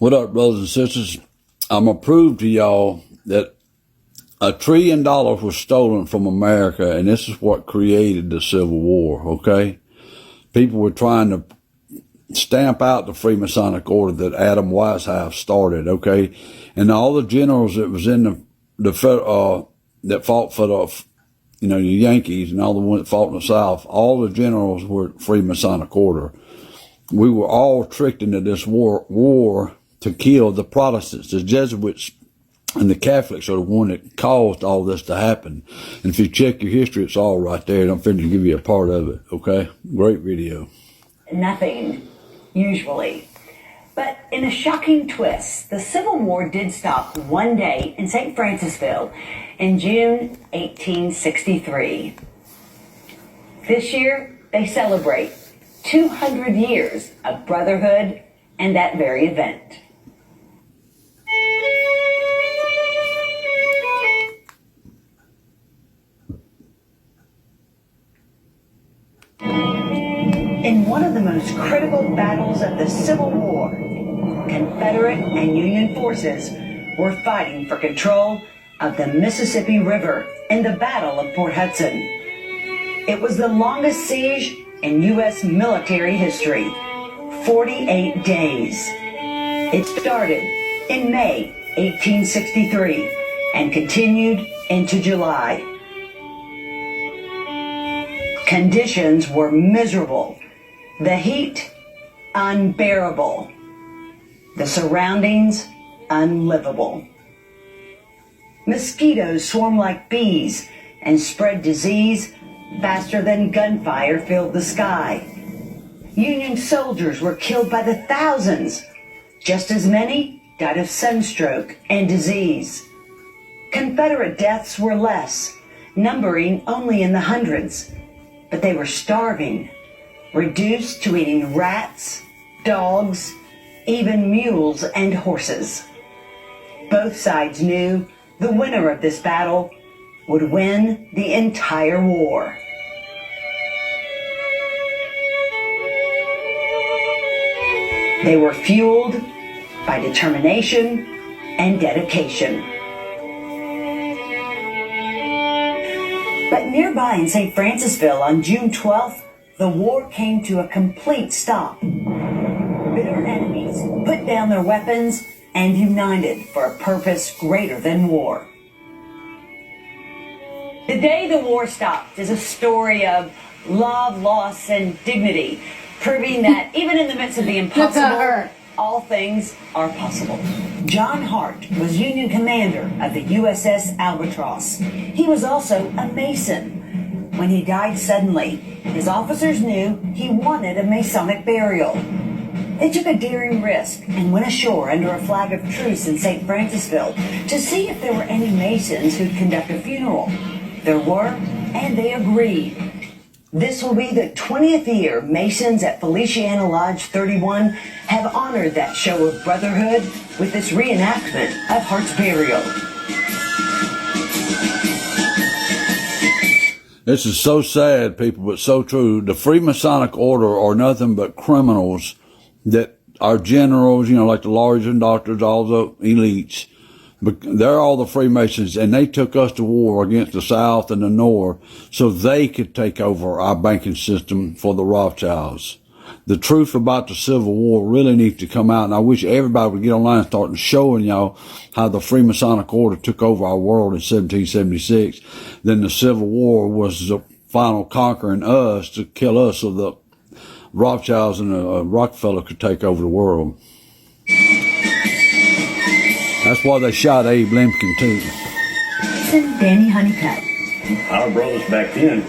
What up, brothers and sisters? I'm going to prove to y'all that $1 trillion was stolen from America, and this is what created the Civil War, okay? People were trying to stamp out the Freemasonic order that Adam Weishaupt started, okay? And all the generals that was in that fought for the, the Yankees and all the ones that fought in the South, all the generals were Freemasonic order. We were all tricked into this war to kill the Protestants. The Jesuits and the Catholics are the one that caused all this to happen. And if you check your history, it's all right there, and I'm finna give you a part of it, okay? Great video. Nothing, usually. But in a shocking twist, the Civil War did stop one day in St. Francisville in June 1863. This year, they celebrate 200 years of brotherhood and that very event. In one of the most critical battles of the Civil War, Confederate and Union forces were fighting for control of the Mississippi River in the Battle of Port Hudson. It was the longest siege in U.S. military history, 48 days. It started in May 1863 and continued into July. Conditions were miserable. The heat, unbearable. The surroundings, unlivable. Mosquitoes swarmed like bees and spread disease faster than gunfire filled the sky. Union soldiers were killed by the thousands. Just as many died of sunstroke and disease. Confederate deaths were less, numbering only in the hundreds. But they were starving, reduced to eating rats, dogs, even mules and horses. Both sides knew the winner of this battle would win the entire war. They were fueled by determination and dedication. But nearby in St. Francisville on June 12th, the war came to a complete stop. Bitter enemies put down their weapons and united for a purpose greater than war. The day the war stopped is a story of love, loss, and dignity, proving that even in the midst of the impossible, all things are possible. John Hart was Union commander of the USS Albatross. He was also a Mason. When he died suddenly, his officers knew he wanted a Masonic burial. They took a daring risk and went ashore under a flag of truce in St. Francisville to see if there were any Masons who'd conduct a funeral. There were, and they agreed. This will be the 20th year Masons at Feliciana Lodge 31 have honored that show of brotherhood with this reenactment of Hart's burial. This is so sad, people, but so true. The Freemasonic order are nothing but criminals that are generals, like the lawyers and doctors, all the elites. But they're all the Freemasons, and they took us to war against the South and the North so they could take over our banking system for the Rothschilds. The truth about the Civil War really needs to come out, and I wish everybody would get online and start showing y'all how the Freemasonic order took over our world in 1776. Then the Civil War was the final conquering us to kill us so the Rothschilds and the Rockefeller could take over the world. That's why they shot Abe Lincoln, too. Danny Honeycutt. Our brothers back then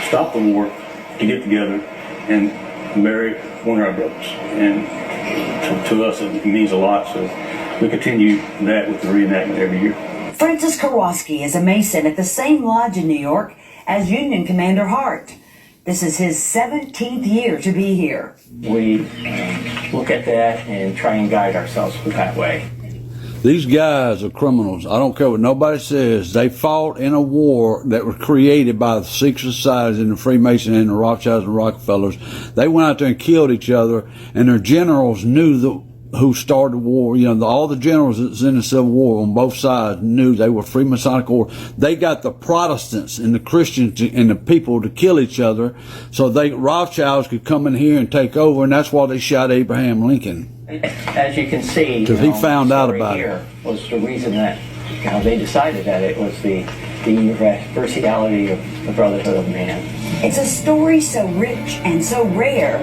stopped the war to get together and bury one of our brothers. And to us, it means a lot. So we continue that with the reenactment every year. Francis Kowalski is a Mason at the same lodge in New York as Union Commander Hart. This is his 17th year to be here. We look at that and try and guide ourselves that way. These guys are criminals. I don't care what nobody says. They fought in a war that was created by the secret societies and the Freemasons and the Rothschilds and Rockefellers. They went out there and killed each other, and their generals knew who started the war, all the generals that's in the Civil War on both sides knew they were Freemasonic order. They got the Protestants and the Christians and the people to kill each other so Rothschilds could come in here and take over, and that's why they shot Abraham Lincoln. As you can see, because he found out about it. Was the reason that they decided that it was the universality of the Brotherhood of Man. It's a story so rich and so rare,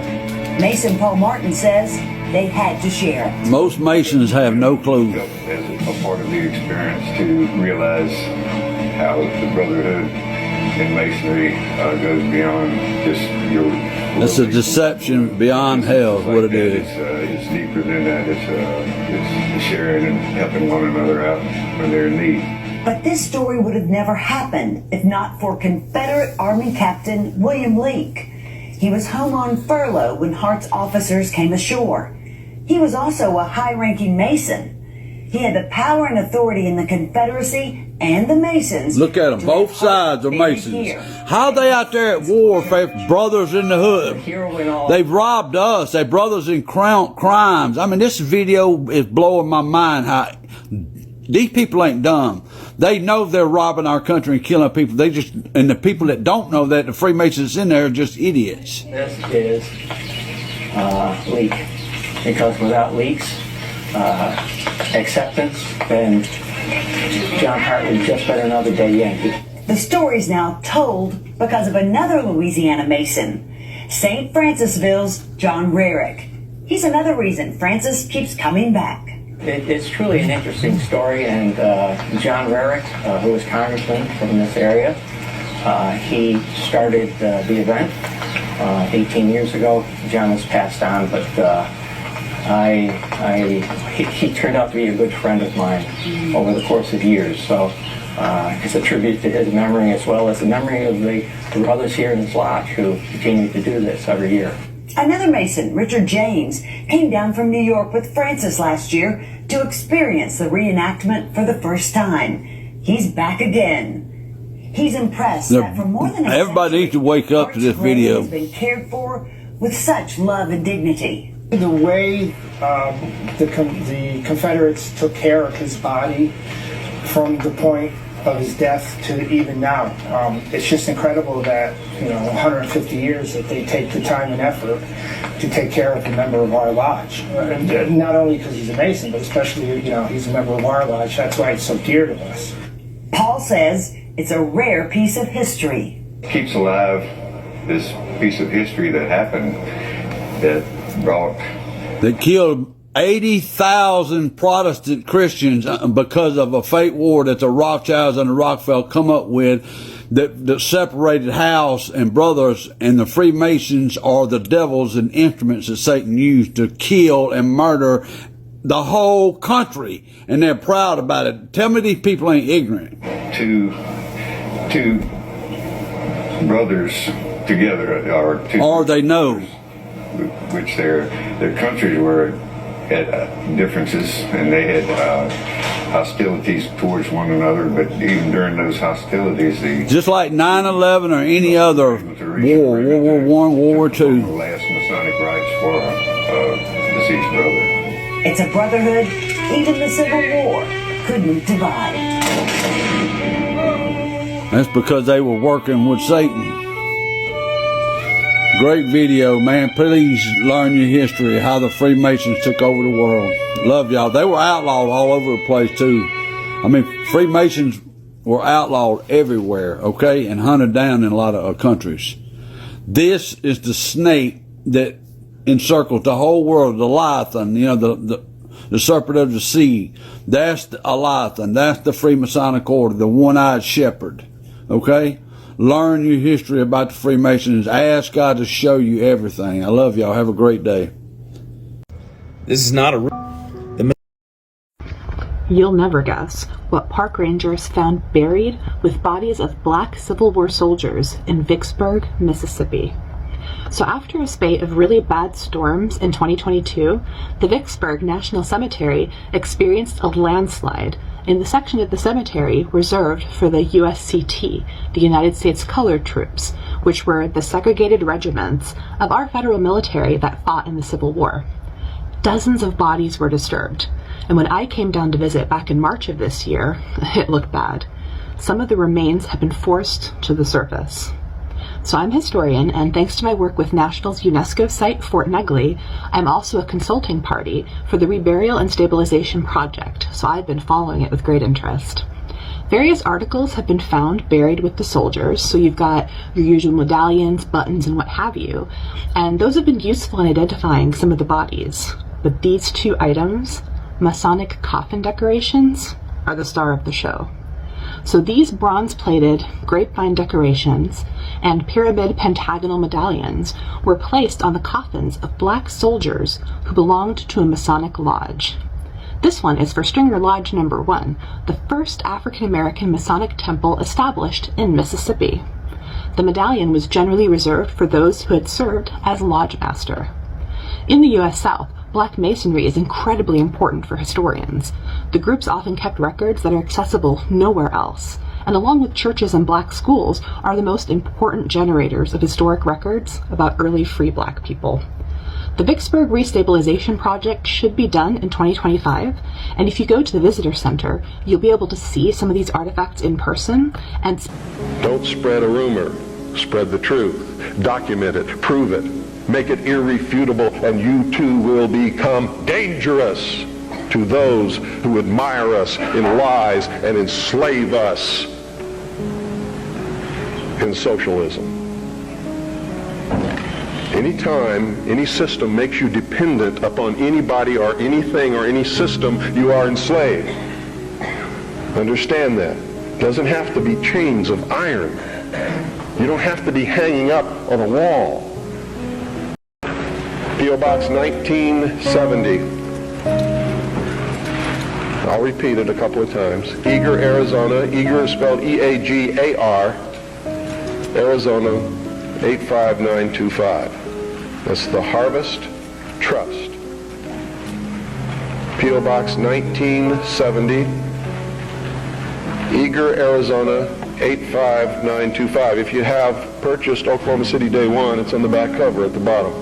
Mason Paul Martin says they had to share it. Most Masons have no clue. As a part of the experience to realize how the Brotherhood in Masonry goes beyond just your... It's a deception beyond hell is what it is. It's deeper than that. It's sharing and helping one another out when they're in need. But this story would have never happened if not for Confederate Army Captain William Leake. He was home on furlough when Hart's officers came ashore. He was also a high-ranking Mason. He had the power and authority in the Confederacy and the Masons. Look at them, both sides are Masons. How are they out there at war if they're brothers in the hood? They've robbed us. They're brothers in crimes. I mean, this video is blowing my mind. How these people ain't dumb. They know they're robbing our country and killing people. And the people that don't know that, the Freemasons in there, are just idiots. This is Leake. Because without Leake's acceptance, then John Hart would just been another day Yankee. The story's now told because of another Louisiana Mason, St. Francisville's John Rarick. He's another reason Francis keeps coming back. It's truly an interesting story, and John Rarick, who was congressman from this area, he started the event 18 years ago. John has passed on, but he turned out to be a good friend of mine over the course of years. So it's a tribute to his memory as well as the memory of the brothers here in his lodge who continue to do this every year. Another Mason, Richard James, came down from New York with Francis last year to experience the reenactment for the first time. He's back again. He's impressed that for more than a everybody needs to wake up to this video. Has been cared for with such love and dignity. The way the Confederates took care of his body from the point of his death to even now, it's just incredible that 150 years that they take the time and effort to take care of a member of our lodge. And not only because he's a Mason, but especially he's a member of our lodge. That's why it's so dear to us. Paul says it's a rare piece of history. It keeps alive this piece of history that happened that brought... They killed 80,000 Protestant Christians because of a fake war that the Rothschilds and the Rockefellers come up with that separated house and brothers, and the Freemasons are the devils and instruments that Satan used to kill and murder the whole country, and they're proud about it. Tell me these people ain't ignorant. Two brothers together, or they know, which their countries were had differences, and they had hostilities towards one another, but even during those hostilities, just like 9/11 or any other war, World War I, World War II. The last Masonic rites for deceased brother. It's a brotherhood even the Civil War couldn't divide. That's because they were working with Satan. Great video, man. Please learn your history, how the Freemasons took over the world. Love y'all. They were outlawed all over the place, too. I mean, Freemasons were outlawed everywhere, okay, and hunted down in a lot of countries. This is the snake that encircles the whole world, the Leviathan, the serpent of the sea. That's the Leviathan. That's the Freemasonic order, the one-eyed shepherd, okay? Learn your history about the Freemasons. Ask God to show you everything. I love y'all. Have a great day. This is not a... You'll never guess what park rangers found buried with bodies of black Civil War soldiers in Vicksburg, Mississippi. So after a spate of really bad storms in 2022, the Vicksburg National Cemetery experienced a landslide in the section of the cemetery reserved for the USCT, the United States Colored Troops, which were the segregated regiments of our federal military that fought in the Civil War. Dozens of bodies were disturbed, and when I came down to visit back in March of this year, it looked bad. Some of the remains have been forced to the surface. So I'm a historian, and thanks to my work with National's UNESCO site, Fort Negley, I'm also a consulting party for the Reburial and Stabilization Project, so I've been following it with great interest. Various articles have been found buried with the soldiers, so you've got your usual medallions, buttons, and what have you, and those have been useful in identifying some of the bodies. But these two items, Masonic coffin decorations, are the star of the show. So these bronze-plated grapevine decorations and pyramid pentagonal medallions were placed on the coffins of black soldiers who belonged to a Masonic lodge. This one is for Stringer Lodge Number 1, the first African-American Masonic temple established in Mississippi. The medallion was generally reserved for those who had served as lodge master. In the U.S. South, Black Masonry is incredibly important for historians. The groups often kept records that are accessible nowhere else, and along with churches and black schools, are the most important generators of historic records about early free black people. The Vicksburg Restabilization Project should be done in 2025, and if you go to the Visitor Center, you'll be able to see some of these artifacts in person and... Don't spread a rumor. Spread the truth. Document it. Prove it. Make it irrefutable, and you too will become dangerous to those who admire us in lies and enslave us in socialism. Anytime any system makes you dependent upon anybody or anything or any system, you are enslaved. Understand that. It doesn't have to be chains of iron. You don't have to be hanging up on a wall. P.O. Box 1970. I'll repeat it a couple of times. Eagar, Arizona. Eagar is spelled E-A-G-A-R. Arizona 85925. That's the Harvest Trust. P.O. Box 1970. Eagar, Arizona 85925. If you have purchased Oklahoma City Day 1, it's on the back cover at the bottom.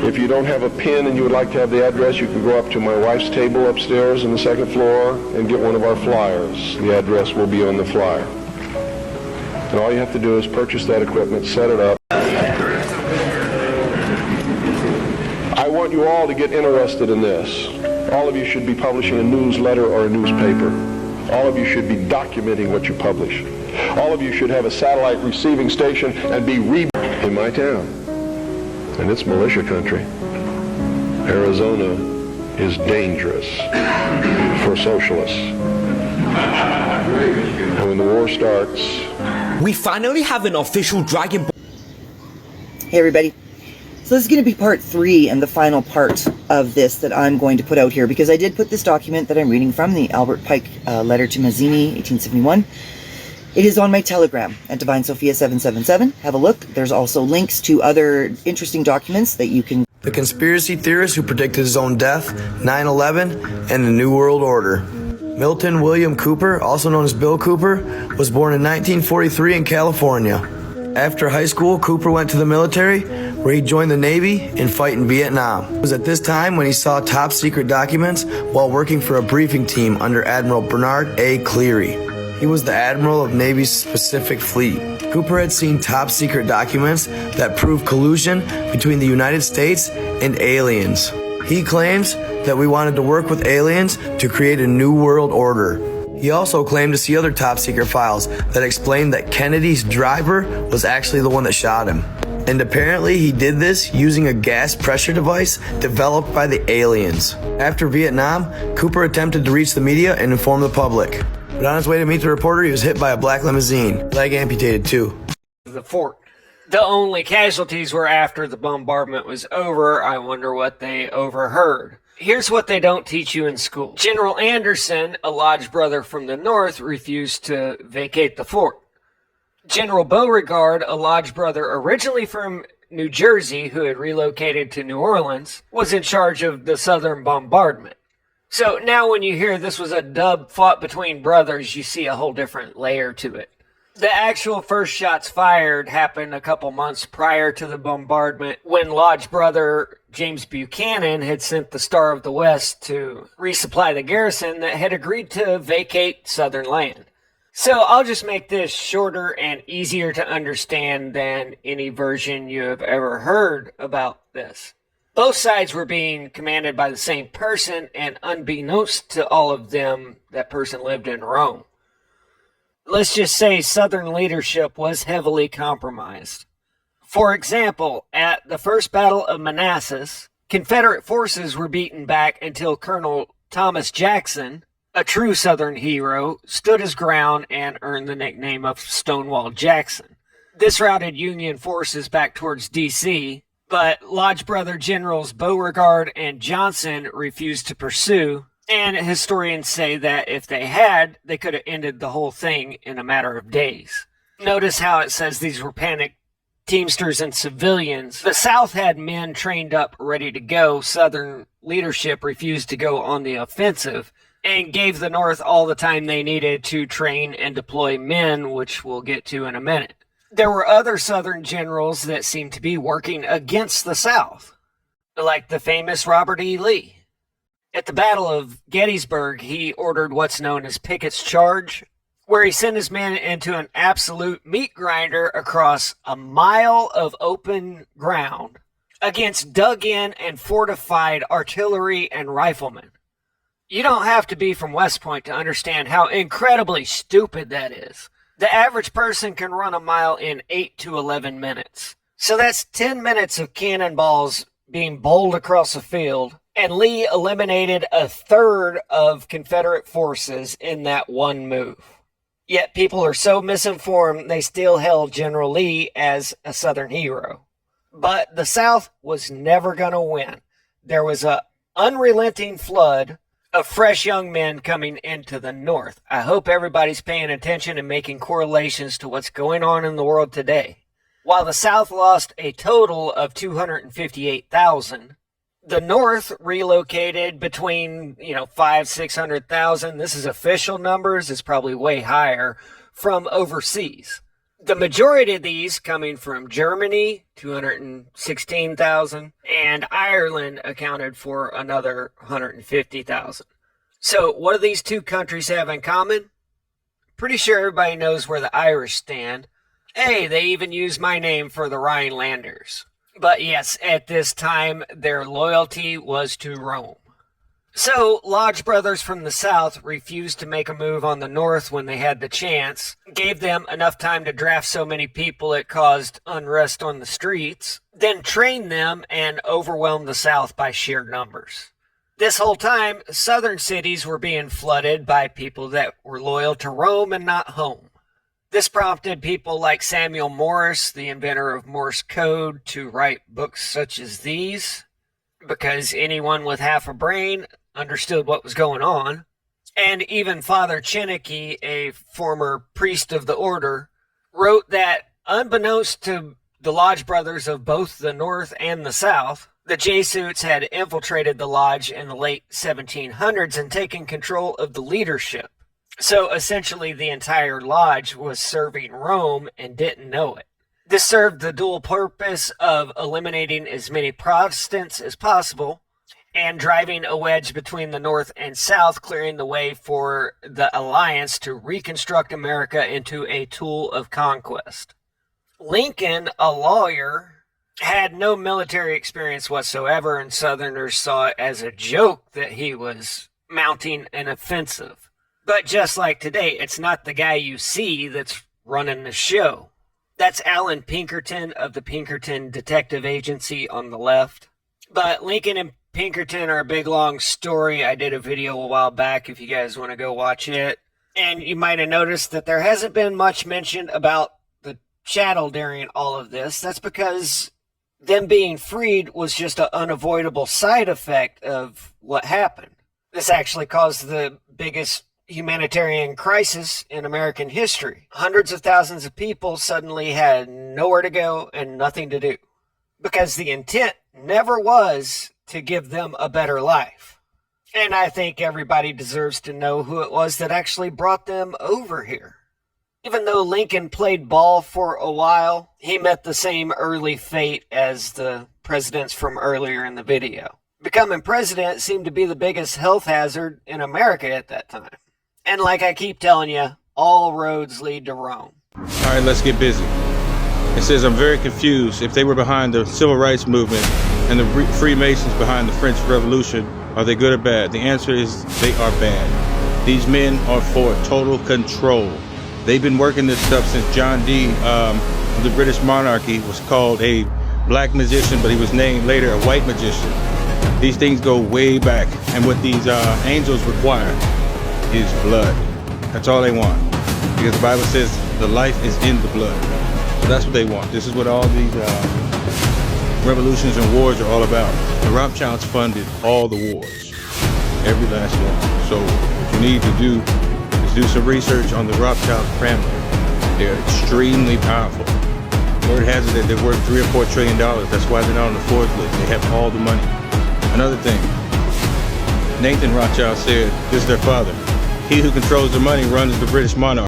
If you don't have a pin and you would like to have the address, you can go up to my wife's table upstairs on the second floor and get one of our flyers. The address will be on the flyer. And all you have to do is purchase that equipment, set it up. I want you all to get interested in this. All of you should be publishing a newsletter or a newspaper. All of you should be documenting what you publish. All of you should have a satellite receiving station and be in my town. And it's militia country. Arizona is dangerous for socialists. And when the war starts... We finally have an official Dragon Ball... Hey everybody. So this is going to be part 3 and the final part of this that I'm going to put out here, because I did put this document that I'm reading from, the Albert Pike letter to Mazzini, 1871. It is on my Telegram at Divine Sophia 777. Have a look. There's also links to other interesting documents that you can... The conspiracy theorist who predicted his own death, 9/11, and the New World Order. Milton William Cooper, also known as Bill Cooper, was born in 1943 in California. After high school, Cooper went to the military, where he joined the Navy and fight in Vietnam. It was at this time when he saw top secret documents while working for a briefing team under Admiral Bernard A. Cleary. He was the Admiral of Navy's Pacific Fleet. Cooper had seen top secret documents that proved collusion between the United States and aliens. He claims that we wanted to work with aliens to create a new world order. He also claimed to see other top secret files that explained that Kennedy's driver was actually the one that shot him. And apparently he did this using a gas pressure device developed by the aliens. After Vietnam, Cooper attempted to reach the media and inform the public. But on his way to meet the reporter, he was hit by a black limousine. Leg amputated too. The fort. The only casualties were after the bombardment was over. I wonder what they overheard. Here's what they don't teach you in school. General Anderson, a lodge brother from the north, refused to vacate the fort. General Beauregard, a lodge brother originally from New Jersey who had relocated to New Orleans, was in charge of the southern bombardment. So now when you hear this was a dub fought between brothers, you see a whole different layer to it. The actual first shots fired happened a couple months prior to the bombardment when Lodge brother James Buchanan had sent the Star of the West to resupply the garrison that had agreed to vacate southern land. So I'll just make this shorter and easier to understand than any version you have ever heard about this. Both sides were being commanded by the same person, and unbeknownst to all of them, that person lived in Rome. Let's just say Southern leadership was heavily compromised. For example, at the First Battle of Manassas, Confederate forces were beaten back until Colonel Thomas Jackson, a true Southern hero, stood his ground and earned the nickname of Stonewall Jackson. This routed Union forces back towards D.C., but Lodge Brother Generals Beauregard and Johnson refused to pursue, and historians say that if they had, they could have ended the whole thing in a matter of days. Notice how it says these were panicked Teamsters and civilians. The South had men trained up ready to go. Southern leadership refused to go on the offensive and gave the North all the time they needed to train and deploy men, which we'll get to in a minute. There were other Southern generals that seemed to be working against the South, like the famous Robert E. Lee. At the Battle of Gettysburg, he ordered what's known as Pickett's Charge, where he sent his men into an absolute meat grinder across a mile of open ground against dug-in and fortified artillery and riflemen. You don't have to be from West Point to understand how incredibly stupid that is. The average person can run a mile in 8 to 11 minutes. So that's 10 minutes of cannonballs being bowled across a field, and Lee eliminated a third of Confederate forces in that one move. Yet people are so misinformed they still held General Lee as a Southern hero. But the South was never going to win. There was an unrelenting flood of fresh young men coming into the North. I hope everybody's paying attention and making correlations to what's going on in the world today. While the South lost a total of 258,000, the North relocated between, 500,000-600,000. This is official numbers. It's probably way higher from overseas. The majority of these coming from Germany, 216,000, and Ireland accounted for another 150,000. So what do these two countries have in common? Pretty sure everybody knows where the Irish stand. Hey, they even use my name for the Rhinelanders. But yes, at this time, their loyalty was to Rome. So, Lodge brothers from the South refused to make a move on the North when they had the chance, gave them enough time to draft so many people it caused unrest on the streets, then trained them and overwhelmed the South by sheer numbers. This whole time, Southern cities were being flooded by people that were loyal to Rome and not home. This prompted people like Samuel Morse, the inventor of Morse code, to write books such as these, because anyone with half a brain understood what was going on. And even Father Chinnicky, a former priest of the order, wrote that unbeknownst to the Lodge brothers of both the North and the South, the Jesuits had infiltrated the Lodge in the late 1700s and taken control of the leadership. So essentially the entire Lodge was serving Rome and didn't know it. This served the dual purpose of eliminating as many Protestants as possible and driving a wedge between the North and South, clearing the way for the alliance to reconstruct America into a tool of conquest. Lincoln, a lawyer, had no military experience whatsoever, and Southerners saw it as a joke that he was mounting an offensive. But just like today, it's not the guy you see that's running the show. That's Alan Pinkerton of the Pinkerton Detective Agency on the left. But Lincoln and Pinkerton are a big long story. I did a video a while back if you guys want to go watch it. And you might have noticed that there hasn't been much mentioned about the chattel during all of this. That's because them being freed was just an unavoidable side effect of what happened. This actually caused the biggest humanitarian crisis in American history. Hundreds of thousands of people suddenly had nowhere to go and nothing to do, because the intent never was to give them a better life. And I think everybody deserves to know who it was that actually brought them over here. Even though Lincoln played ball for a while, he met the same early fate as the presidents from earlier in the video. Becoming president seemed to be the biggest health hazard in America at that time. And like I keep telling you, all roads lead to Rome. All right, let's get busy. It says, I'm very confused if they were behind the civil rights movement and the Freemasons behind the French Revolution, are they good or bad? The answer is they are bad. These men are for total control. They've been working this stuff since John Dee of the British monarchy was called a black magician, but he was named later a white magician. These things go way back, and what these angels require is blood. That's all they want, because the Bible says the life is in the blood. So that's what they want. This is what all these revolutions and wars are all about. The Rothschilds funded all the wars, every last one. So what you need to do is do some research on the Rothschild family. They're extremely powerful. Word has it that they're worth $3 or $4 trillion. That's why they're not on the Forbes list. They have all the money. Another thing, Nathan Rothschild said, this is their father. He who controls the money runs the British monarch.